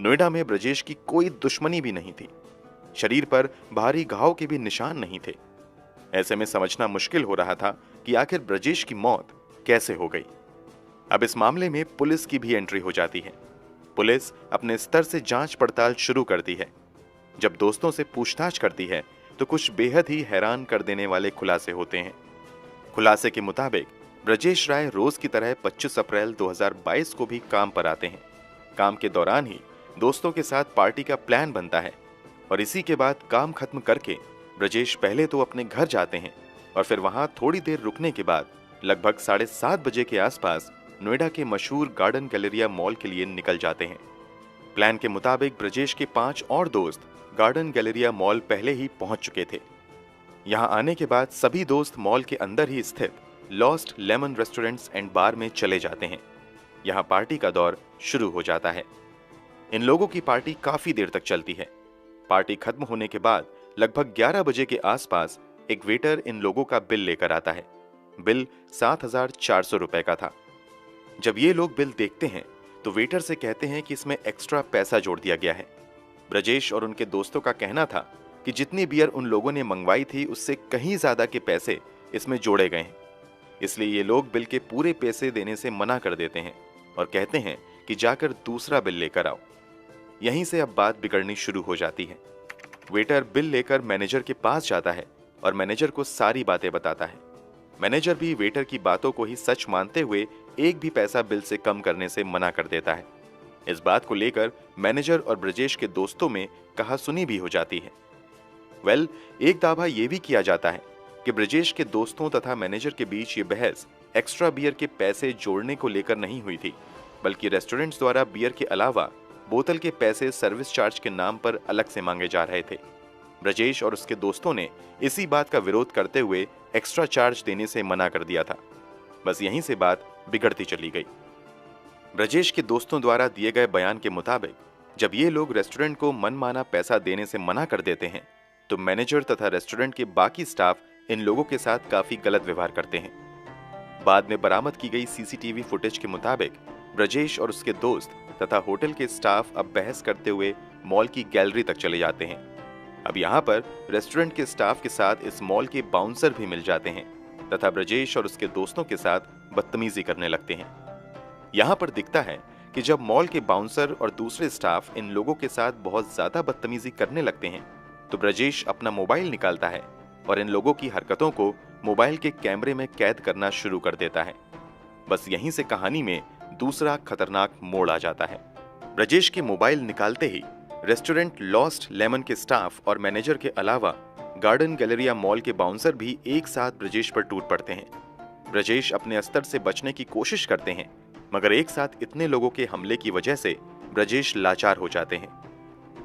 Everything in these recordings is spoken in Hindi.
नोएडा में ब्रजेश की कोई दुश्मनी भी नहीं थी। शरीर पर भारी घाव के भी निशान नहीं थे। ऐसे में समझना मुश्किल हो रहा था कि आखिर ब्रजेश की मौत कैसे हो गई। अब इस मामले में पुलिस की भी एंट्री हो जाती है। पुलिस अपने स्तर से जांच पड़ताल शुरू करती है। जब दोस्तों से पूछताछ करती है तो कुछ बेहद ही हैरान कर देने वाले खुलासे होते हैं। खुलासे के मुताबिक ब्रजेश राय रोज की तरह 25 अप्रैल 2022 को भी काम पर आते हैं। काम के दौरान ही दोस्तों के साथ पार्टी का प्लान बनता है और इसी के बाद काम खत्म करके ब्रजेश पहले तो अपने घर जाते हैं और फिर वहां थोड़ी देर रुकने के बाद लगभग 7:30 बजे के आसपास नोएडा के मशहूर गार्डन गैलेरिया मॉल के लिए निकल जाते हैं। प्लान के मुताबिक ब्रजेश के 5 और दोस्त गार्डन गैलेरिया मॉल पहले ही पहुंच चुके थे। यहां आने के बाद सभी दोस्त मॉल के अंदर ही स्थित लॉस्ट लेमन रेस्टोरेंट्स एंड बार में चले जाते हैं। यहां पार्टी का दौर शुरू हो जाता है। इन लोगों की पार्टी काफी देर तक चलती है। पार्टी खत्म होने के बाद लगभग 11 बजे के आसपास एक वेटर इन लोगों का बिल लेकर आता है। बिल 7,400 रुपए का था। जब ये लोग बिल देखते हैं तो वेटर से कहते हैं कि इसमें एक्स्ट्रा पैसा जोड़ दिया गया है। ब्रजेश और उनके दोस्तों का कहना था कि जितनी बियर उन लोगों ने मंगवाई थी उससे कहीं ज्यादा के पैसे इसमें जोड़े गए हैं। इसलिए ये लोग बिल के पूरे पैसे देने से मना कर देते हैं और कहते हैं कि जाकर दूसरा बिल लेकर आओ। यहीं से अब बात बिगड़नी शुरू हो जाती है। वेटर बिल लेकर मैनेजर के पास जाता है और मैनेजर को सारी बातें बताता है। मैनेजर भी वेटर की बातों को ही सच मानते हुए एक भी पैसा बिल से कम करने से मना कर देता है। इस बात को लेकर मैनेजर और ब्रजेश के दोस्तों में कहासुनी भी हो जाती है। एक दावा यह भी किया जाता है कि ब्रजेश के दोस्तों तथा मैनेजर के बीच ये बहस एक्स्ट्रा बियर के पैसे जोड़ने को लेकर नहीं हुई थी, बल्कि रेस्टोरेंट्स द्वारा बियर के अलावा बोतल के पैसे सर्विस चार्ज के नाम पर अलग से मांगे जा रहे थे। ब्रजेश और उसके दोस्तों ने इसी बात का विरोध करते हुए एक्स्ट्रा चार्ज देने से मना कर दिया था। बस यहीं से बात बिगड़ती चली गई। ब्रजेश के दोस्तों द्वारा दिए गए बयान के मुताबिक जब ये लोग रेस्टोरेंट को मनमाना पैसा देने से मना कर देते हैं तो मैनेजर तथा रेस्टोरेंट के बाकी स्टाफ इन लोगों के साथ काफी गलत व्यवहार करते हैं। बाद में बरामद की गई सीसीटीवी फुटेज के मुताबिक ब्रजेश और उसके दोस्त तथा होटल के स्टाफ अब बहस करते हुए मॉल की गैलरी तक चले जाते हैं। अब यहाँ पर रेस्टोरेंट के स्टाफ के साथ इस मॉल के बाउंसर भी मिल जाते हैं तथा ब्रजेश और उसके दोस्तों के साथ बदतमीजी करने लगते हैं। यहाँ पर दिखता है कि जब मॉल के बाउंसर और दूसरे स्टाफ इन लोगों के साथ बहुत ज्यादा बदतमीजी करने लगते हैं तो ब्रजेश अपना मोबाइल निकालता है और इन लोगों की हरकतों को मोबाइल के कैमरे में कैद करना शुरू कर देता है। बस यहीं से कहानी में दूसरा खतरनाक मोड़ आ जाता है। ब्रजेश के मोबाइल निकालते ही रेस्टोरेंट लॉस्ट लेमन के स्टाफ और मैनेजर के अलावा गार्डन गैलेरिया मॉल के बाउंसर भी एक साथ ब्रजेश पर टूट पड़ते हैं। ब्रजेश अपने अस्तर से बचने की कोशिश करते हैं, मगर एक साथ इतने लोगों के हमले की वजह से ब्रजेश लाचार हो जाते हैं।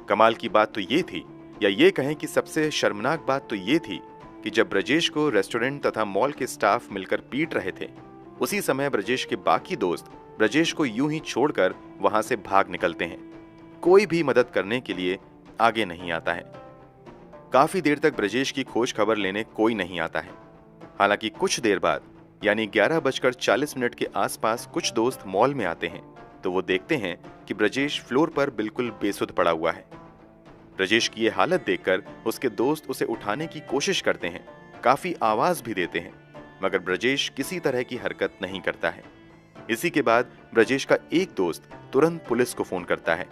कमाल की बात तो ये थी, या ये कहें कि सबसे शर्मनाक बात तो ये थी कि जब ब्रजेश को रेस्टोरेंट तथा मॉल के स्टाफ मिलकर पीट रहे थे, उसी समय ब्रजेश के बाकी दोस्त ब्रजेश को यूं ही छोड़कर वहां से भाग निकलते हैं। कोई भी मदद करने के लिए आगे नहीं आता है। काफी देर तक ब्रजेश की खोज खबर लेने कोई नहीं आता है। हालांकि कुछ देर बाद यानी 11:40 के आसपास कुछ दोस्त मॉल में आते हैं तो वो देखते हैं कि ब्रजेश फ्लोर पर बिल्कुल बेसुध पड़ा हुआ है। ब्रजेश की ये हालत देखकर उसके दोस्त उसे उठाने की कोशिश करते हैं, काफी आवाज भी देते हैं, मगर ब्रजेश किसी तरह की हरकत नहीं करता है। इसी के बाद ब्रजेश का एक दोस्त तुरंत पुलिस को फोन करता है।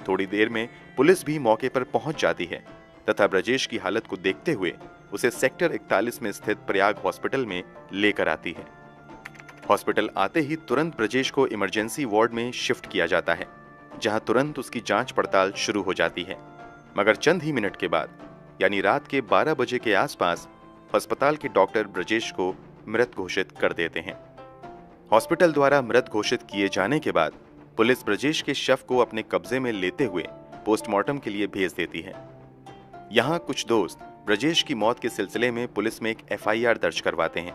थोड़ी देर में पुलिस भी मौके पर पहुंच जाती है तथा ब्रजेश की हालत को देखते हुए उसे सेक्टर 41 में स्थित प्रयाग हॉस्पिटल में लेकर आती है। हॉस्पिटल आते ही तुरंत ब्रजेश को इमरजेंसी वार्ड में शिफ्ट किया जाता है, जहां तुरंत उसकी जांच पड़ताल शुरू हो जाती है। मगर चंद ही मिनट के बाद यानी रात के 12 बजे के आसपास अस्पताल के डॉक्टर ब्रजेश को मृत घोषित कर देते हैं। हॉस्पिटल द्वारा मृत घोषित किए जाने के बाद पुलिस ब्रजेश के शव को अपने कब्जे में लेते हुए पोस्टमार्टम के लिए भेज देती है। यहाँ कुछ दोस्त ब्रजेश की मौत के सिलसिले में पुलिस में एक FIR दर्ज करवाते हैं,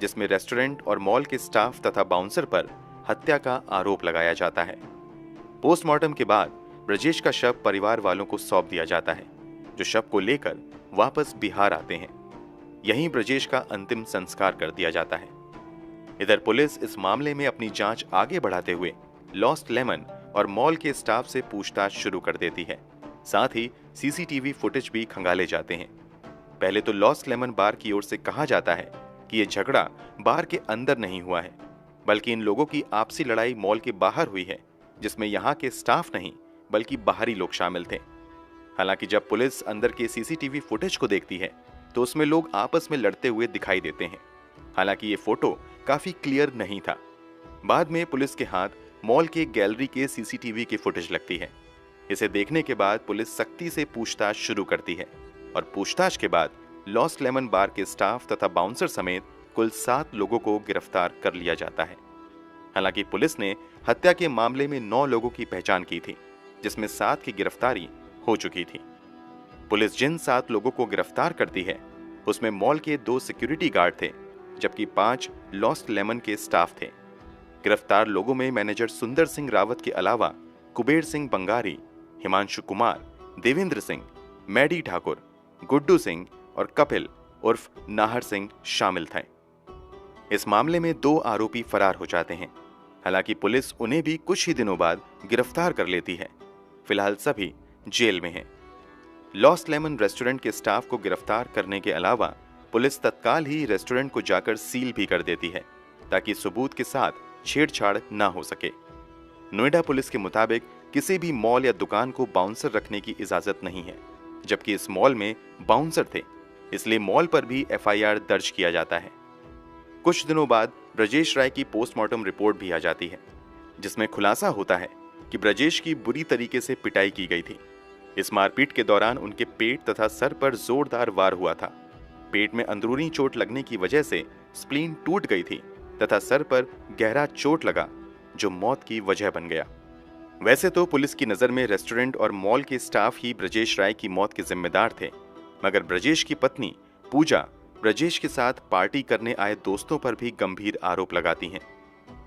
जिसमें रेस्टोरेंट और मॉल के स्टाफ तथा बाउंसर पर हत्या का आरोप लगाया जाता है। पोस्टमार्टम के बाद ब्रजेश का शव परिवार वालों को सौंप दिया जाता है, जो शव को लेकर वापस बिहार आते हैं। यहीं ब्रजेश का अंतिम संस्कार कर दिया जाता है। इधर पुलिस इस मामले में अपनी जांच आगे बढ़ाते हुए लॉस्ट लेमन और मॉल के स्टाफ से पूछताछ शुरू कर देती है। साथ ही सीसीटीवी फुटेज भी खंगाले जाते हैं। पहले तो लॉस्ट लेमन बार की ओर से कहा जाता है कि यह झगड़ा बार के अंदर नहीं हुआ है, बल्कि इन लोगों की आपसी लड़ाई मॉल के बाहर हुई है, जिसमें यहाँ के स्टाफ नहीं बल्कि बाहरी लोग शामिल थे। हालांकि जब पुलिस अंदर के सीसीटीवी फुटेज को देखती है तो उसमें लोग आपस में लड़ते हुए दिखाई देते हैं। हालांकि ये फोटो काफी क्लियर नहीं था। बाद में पुलिस के हाथ मॉल के गैलरी के सीसीटीवी की फुटेज लगती है। इसे देखने के बाद पुलिस सख्ती से पूछताछ शुरू करती है और पूछताछ के बाद लॉस्ट लेमन बार के स्टाफ तथा बाउंसर समेत कुल 7 लोगों को गिरफ्तार कर लिया जाता है। हालांकि पुलिस ने हत्या के मामले में 9 लोगों की पहचान की थी, जिसमें 7 की गिरफ्तारी हो चुकी थी। पुलिस जिन 7 लोगों को गिरफ्तार करती है उसमें मॉल के 2 सिक्योरिटी गार्ड थे, जबकि 5 लॉस्ट लेमन के स्टाफ थे। गिरफ्तार लोगों में मैनेजर सुंदर सिंह रावत के अलावा कुबेर सिंह बंगारी, हिमांशु कुमार, देवेंद्र सिंह, मैडी ठाकुर, गुड्डू सिंह और कपिल उर्फ नाहर सिंह शामिल थे। इस मामले में 2 आरोपी फरार हो जाते हैं। हालांकि पुलिस उन्हें भी कुछ ही दिनों बाद गिरफ्तार कर लेती है। फिलहाल सभी जेल में हैं। लॉस्ट लेमन रेस्टोरेंट के स्टाफ को गिरफ्तार करने के अलावा पुलिस तत्काल ही रेस्टोरेंट को जाकर सील भी कर देती है, ताकि सबूत के साथ छेड़छाड़ ना हो सके। नोएडा पुलिस के मुताबिक किसी भी मॉल या दुकान को बाउंसर रखने की इजाजत नहीं है, जबकि इस मॉल में बाउंसर थे, इसलिए मॉल पर भी एफआईआर दर्ज किया जाता है। कुछ दिनों बाद ब्रजेश राय की पोस्टमार्टम रिपोर्ट भी आ जाती है, जिसमें खुलासा होता है कि ब्रजेश की बुरी तरीके से पिटाई की गई थी। इस मारपीट के दौरान उनके पेट तथा सर पर जोरदार वार हुआ था। पेट में अंदरूनी चोट लगने की वजह से स्प्लीन टूट गई थी तथा सर पर गहरा चोट लगा, जो मौत की वजह बन गया। वैसे तो पुलिस की नजर में रेस्टोरेंट और मॉल के स्टाफ ही ब्रजेश राय की मौत के जिम्मेदार थे, मगर ब्रजेश की पत्नी पूजा ब्रजेश के साथ पार्टी करने आए दोस्तों पर भी गंभीर आरोप लगाती हैं।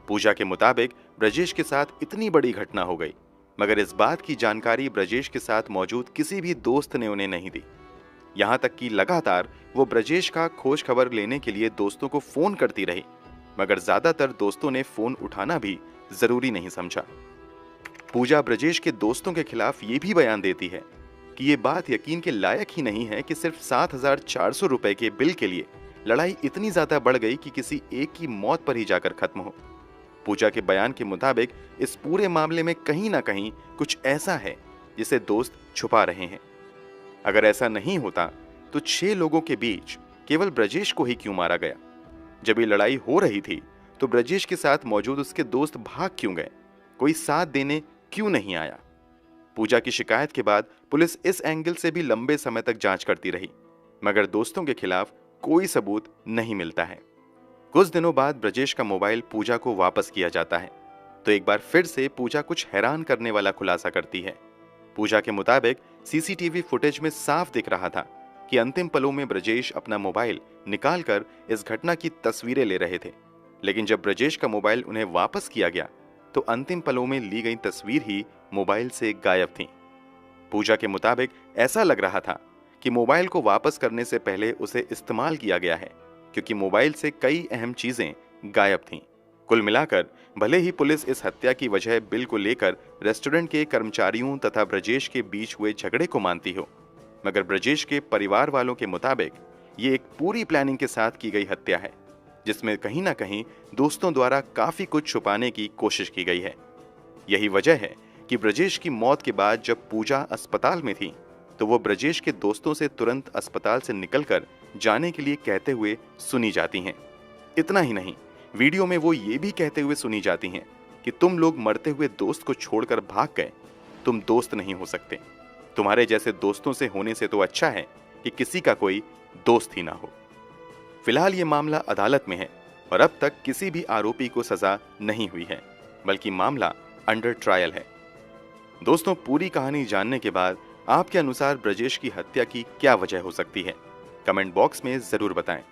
पूजा के मुताबिक ब्रजेश के साथ इतनी बड़ी घटना हो गई, मगर इस बात की जानकारी ब्रजेश के साथ मौजूद किसी भी दोस्त ने उन्हें नहीं दी। यहां तक कि लगातार वो ब्रजेश का खोज खबर लेने के लिए दोस्तों को फोन करती रही, मगर ज्यादातर दोस्तों ने फोन उठाना भी जरूरी नहीं समझा। पूजा ब्रजेश के दोस्तों के खिलाफ ये भी बयान देती है कि ये बात यकीन के लायक ही नहीं है कि सिर्फ 7,400 रुपए के बिल के लिए लड़ाई इतनी ज्यादा बढ़ गई कि किसी एक की मौत पर ही जाकर खत्म हो। पूजा के बयान के मुताबिक इस पूरे मामले में कहीं ना कहीं कुछ ऐसा है जिसे दोस्त छुपा रहे हैं। अगर ऐसा नहीं होता तो 6 लोगों के बीच केवल ब्रजेश को ही क्यों मारा गया? जब ये लड़ाई हो रही थी तो ब्रजेश के साथ मौजूद उसके दोस्त भाग क्यों गए? कोई साथ देने क्यों नहीं आया? पूजा की शिकायत के बाद पुलिस इस एंगल से भी लंबे समय तक जांच करती रही, मगर दोस्तों के खिलाफ कोई सबूत नहीं मिलता है। कुछ दिनों बाद ब्रजेश का मोबाइल पूजा को वापस किया जाता है, तो एक बार फिर से पूजा कुछ हैरान करने वाला खुलासा करती है। पूजा के मुताबिक सीसीटीवी फुटेज में साफ दिख रहा था कि अंतिम पलों में ब्रजेश अपना मोबाइल निकालकर इस घटना की तस्वीरें ले रहे थे, लेकिन जब ब्रजेश का मोबाइल उन्हें वापस किया गया तो अंतिम पलों में ली गई तस्वीर ही मोबाइल से गायब थी। पूजा के मुताबिक ऐसा लग रहा था कि मोबाइल को वापस करने से पहले उसे इस्तेमाल किया गया है, क्योंकि मोबाइल से कई अहम चीजें गायब थीं। कुल मिलाकर भले ही पुलिस इस हत्या की वजह बिल को लेकर रेस्टोरेंट के कर्मचारियों तथा ब्रजेश के बीच हुए झगड़े को मानती हो, मगर ब्रजेश के परिवार वालों के मुताबिक ये एक पूरी प्लानिंग के साथ की गई हत्या है, जिसमें कहीं ना कहीं दोस्तों द्वारा काफी कुछ छुपाने की कोशिश की गई है। यही वजह है कि ब्रजेश की मौत के बाद जब पूजा अस्पताल में थी तो वो ब्रजेश के दोस्तों से तुरंत अस्पताल से निकलकर जाने के लिए कहते हुए सुनी जाती हैं। इतना ही नहीं, वीडियो में वो ये भी कहते हुए सुनी जाती हैं कि तुम लोग मरते हुए दोस्त को छोड़कर भाग गए, तुम दोस्त नहीं हो सकते, तुम्हारे जैसे दोस्तों से होने से तो अच्छा है कि किसी का कोई दोस्त ही ना हो। फिलहाल ये मामला अदालत में है और अब तक किसी भी आरोपी को सजा नहीं हुई है, बल्कि मामला अंडर ट्रायल है। दोस्तों, पूरी कहानी जानने के बाद आपके अनुसार ब्रजेश की हत्या की क्या वजह हो सकती है? कमेंट बॉक्स में जरूर बताएं।